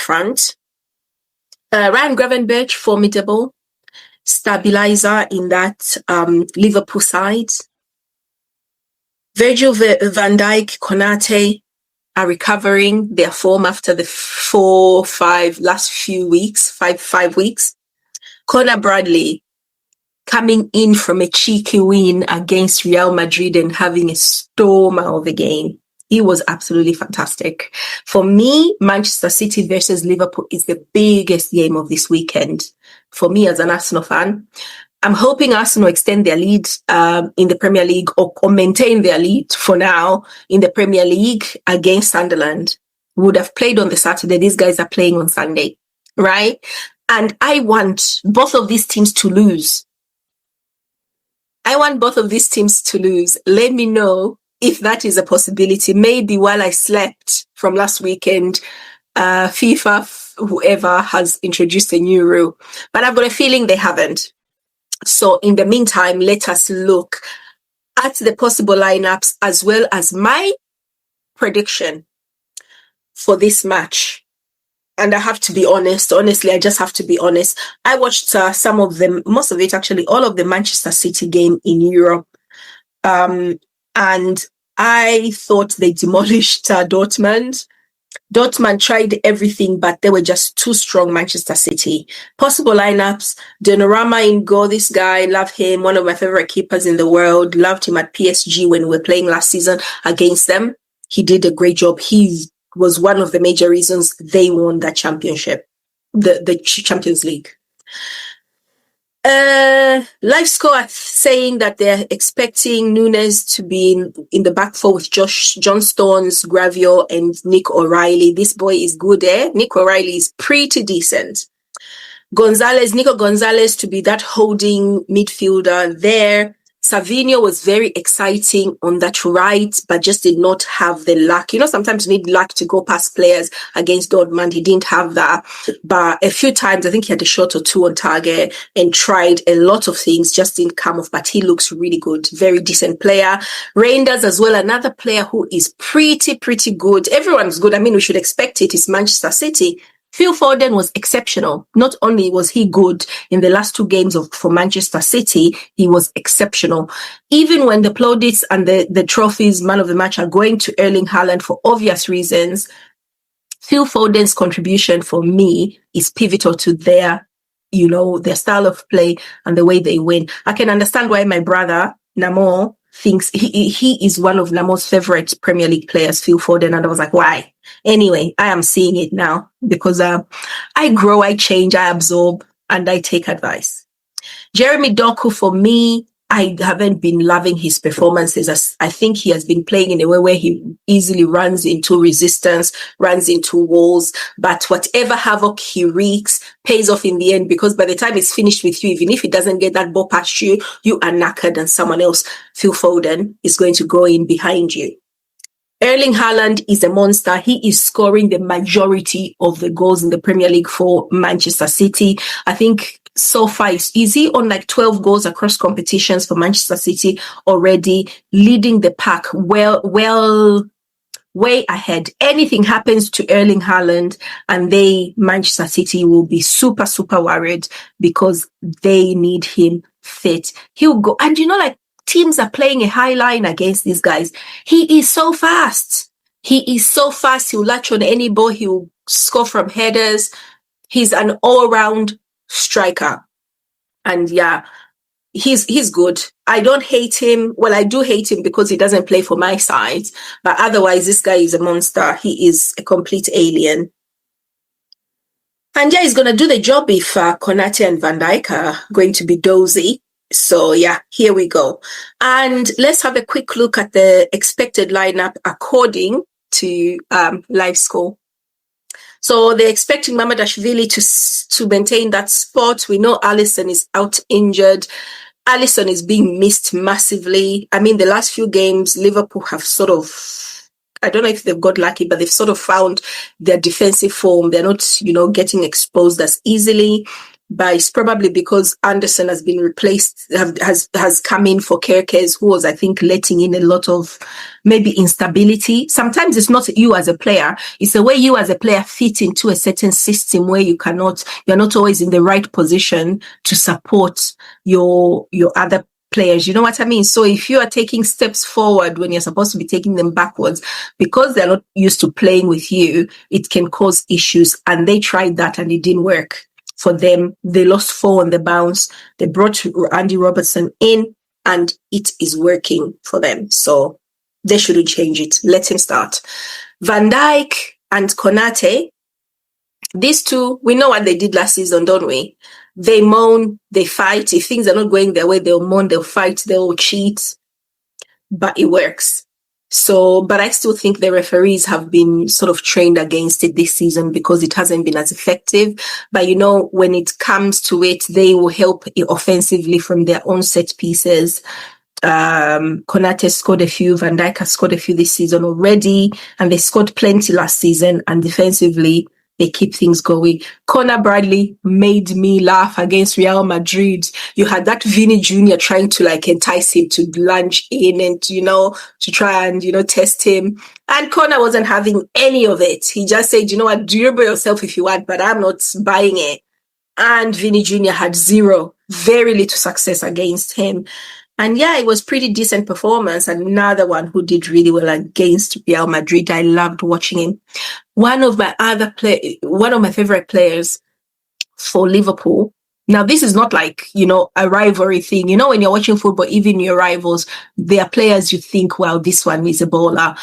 front. Ryan Gravenberch, formidable stabilizer in that Liverpool side. Virgil van Dijk, Konate are recovering their form after the last few weeks, five weeks. Conor Bradley coming in from a cheeky win against Real Madrid and having a stormer of a game. He was absolutely fantastic. For me, Manchester City versus Liverpool is the biggest game of this weekend. For me as an Arsenal fan, I'm hoping Arsenal extend their lead in the Premier League or maintain their lead for now in the Premier League against Sunderland. Would have played on the Saturday. These guys are playing on Sunday, right? And I want both of these teams to lose. Let me know if that is a possibility. Maybe while I slept from last weekend, FIFA, whoever has introduced a new rule. But I've got a feeling they haven't. So in the meantime, let us look at the possible lineups as well as my prediction for this match. And I have to be honest. Honestly, I just have to be honest. I watched some of them, most of it actually, all of the Manchester City game in Europe. And I thought they demolished Dortmund. Dortmund tried everything, but they were just too strong, Manchester City. Possible lineups, Donnarumma in goal. This guy, love him. One of my favorite keepers in the world. Loved him at PSG when we were playing last season against them. He did a great job. He was one of the major reasons they won that championship, the Champions League. Live score saying that they're expecting Nunes to be in the back four with John Stones, Gravio, and Nick O'Reilly. This boy is good, eh? Nick O'Reilly is pretty decent. Nico Gonzalez to be that holding midfielder there. Savinho was very exciting on that right, but just did not have the luck. Sometimes you need luck to go past players against Dortmund. He didn't have that. But a few times, I think he had a shot or two on target and tried a lot of things, just didn't come off. But he looks really good. Very decent player. Reinders as well, another player who is pretty good. Everyone's good. I mean, we should expect it. It's Manchester City. Phil Foden was exceptional. Not only was he good in the last two games for Manchester City, he was exceptional. Even when the plaudits and the trophies, man of the match, are going to Erling Haaland for obvious reasons, Phil Foden's contribution for me is pivotal to their style of play and the way they win. I can understand why my brother, Namo, thinks he is one of Namo's favorite Premier League players, Phil Foden. And I was like, why? Anyway, I am seeing it now because I grow, I change, I absorb, and I take advice. Jeremy Doku, for me, I haven't been loving his performances. I think he has been playing in a way where he easily runs into resistance, runs into walls, but whatever havoc he wreaks pays off in the end, because by the time it's finished with you, even if he doesn't get that ball past you, you are knackered and someone else, Phil Foden, is going to go in behind you. Erling Haaland is a monster. He is scoring the majority of the goals in the Premier League for Manchester City. I think so far is he on like 12 goals across competitions for Manchester City already, leading the pack way ahead. Anything happens to Erling Haaland and Manchester City will be super worried because they need him fit. He'll go, and teams are playing a high line against these guys. He is so fast. He'll latch on any ball. He'll score from headers. He's an all-round striker. And yeah, he's good. I don't hate him. Well, I do hate him because he doesn't play for my side. But otherwise, this guy is a monster. He is a complete alien. And yeah, he's going to do the job if Konate and Van Dijk are going to be dozy. So yeah, here we go. And let's have a quick look at the expected lineup according to live score. So they're expecting Mamardashvili to maintain that spot. We know Alisson is out injured. Alisson is being missed massively. I mean, the last few games, Liverpool have sort of, I don't know if they've got lucky, but they've sort of found their defensive form. They're not, getting exposed as easily. but it's probably because Anderson has been replaced, has come in for Kerkez, who was, I think, letting in a lot of maybe instability. Sometimes it's not you as a player, it's the way you as a player fit into a certain system where you're not always in the right position to support your other players. You know what I mean? So if you are taking steps forward when you're supposed to be taking them backwards, because they're not used to playing with you, it can cause issues. And they tried that and it didn't work for them. They lost 4 on the bounce. They brought Andy Robertson in and it is working for them. So they shouldn't change it. Let him start. Van Dijk and Konate, these two, we know what they did last season, don't we? They moan, they fight. If things are not going their way, they'll moan, they'll fight, they'll cheat. But it works. So, but I still think the referees have been sort of trained against it this season because it hasn't been as effective. But you know, when it comes to it, they will help offensively from their own set pieces. Konate scored a few, Van Dijk has scored a few this season already, and they scored plenty last season, and defensively, they keep things going. Conor Bradley made me laugh against Real Madrid. You had that Vini Jr. trying to like entice him to lunge in and, to try and, test him. And Conor wasn't having any of it. He just said, you know what, dribble yourself if you want, but I'm not buying it. And Vini Jr. had very little success against him. And yeah, it was pretty decent performance. Another one who did really well against Real Madrid. I loved watching him. One of my favorite players for Liverpool. Now, this is not like, a rivalry thing. When you're watching football, even your rivals, there are players you think, wow, this one is a baller.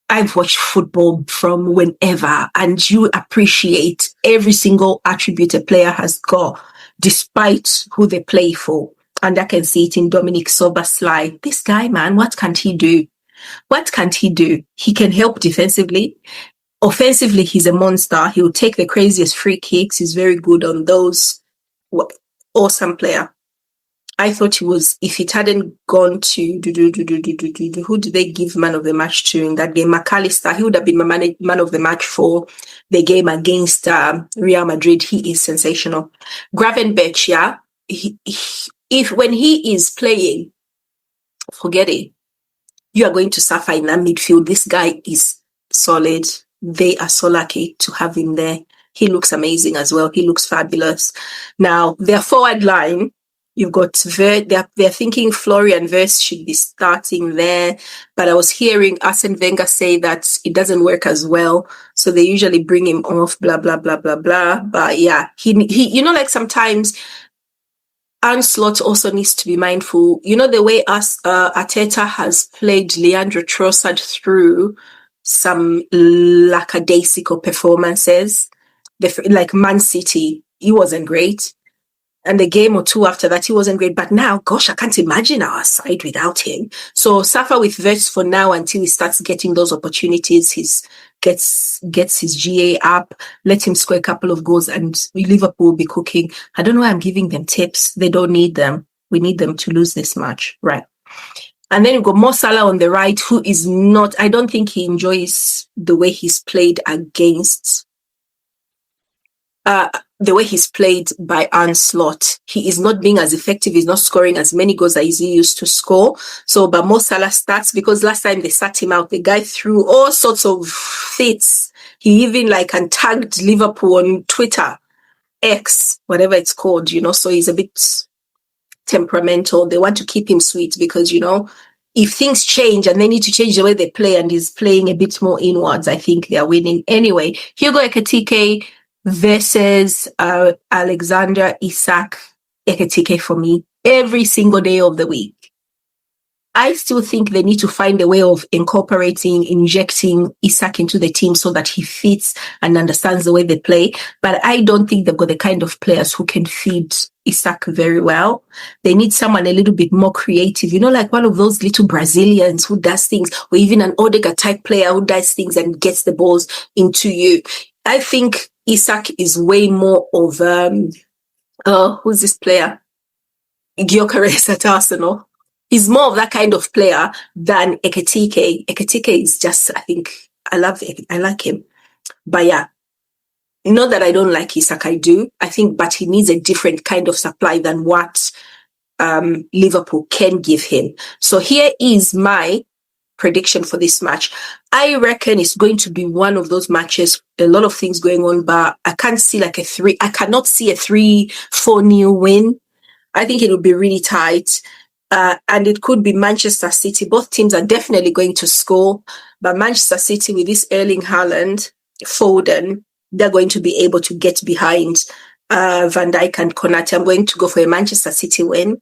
I've watched football from whenever, and you appreciate every single attribute a player has got, despite who they play for. And I can see it in Dominik Szoboszlai. This guy, man, what can't he do? What can't he do? He can help defensively. Offensively, he's a monster. He will take the craziest free kicks. He's very good on those. Awesome player. I thought he was, if it hadn't gone to, who did they give man of the match to in that game? McAllister. He would have been man of the match for the game against Real Madrid. He is sensational. Gravenberch, yeah. When he is playing, forget it. You are going to suffer in that midfield. This guy is solid. They are so lucky to have him there. He looks amazing as well. He looks fabulous. Now, their forward line, you've got Vert. They're thinking Florian Wirtz should be starting there. But I was hearing Arsene Wenger say that it doesn't work as well. So they usually bring him off, blah, blah, blah, blah, blah. But yeah, he like sometimes Arne Slot also needs to be mindful. The way Arteta has played Leandro Trossard through some lackadaisical performances. Like Man City, he wasn't great. And the game or two after that, he wasn't great. But now, gosh, I can't imagine our side without him. So suffer with Wirtz for now until he starts getting those opportunities. He gets his GA up, let him score a couple of goals, and Liverpool will be cooking. I don't know why I'm giving them tips. They don't need them. We need them to lose this match. Right. And then you've got Mo Salah on the right, who is not, I don't think he enjoys the way he's played against the way he's played by Arne Slot. He is not being as effective. He's not scoring as many goals as he used to score. So, but Mo Salah starts because last time they sat him out, the guy threw all sorts of fits. He even tagged Liverpool on Twitter, X, whatever it's called, so he's a bit temperamental. They want to keep him sweet because, if things change and they need to change the way they play and he's playing a bit more inwards, I think they are winning. Anyway, Hugo Ekitike versus Alexander Isak. Ekitike for me every single day of the week. I still think they need to find a way of injecting Isak into the team so that he fits and understands the way they play. But I don't think they've got the kind of players who can feed Isak very well. They need someone a little bit more creative, like one of those little Brazilians who does things, or even an Odegaard type player who does things and gets the balls into you. I think Isak is way more of, who's this player? Gyökeres at Arsenal. He's more of that kind of player than Ekitike. Ekitike is just, I like him. But yeah, Not that I don't like Isak, I do. I think, but he needs a different kind of supply than what Liverpool can give him. So here is my prediction for this match. I reckon it's going to be one of those matches, a lot of things going on, but I cannot see a 3-4-0 win. I think it will be really tight. And it could be Manchester City. Both teams are definitely going to score, but Manchester City with this Erling Haaland, Foden, they're going to be able to get behind Van Dijk and Konate. I'm going to go for a Manchester City win.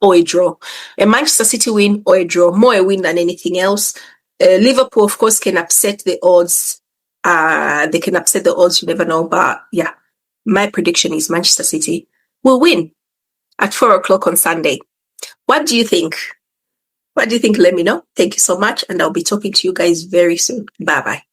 Or a draw. A Manchester City win or a draw. More a win than anything else. Liverpool, of course, can upset the odds. They can upset the odds, you never know. But yeah, my prediction is Manchester City will win at 4:00 on Sunday. What do you think? What do you think? Let me know. Thank you so much. And I'll be talking to you guys very soon. Bye-bye.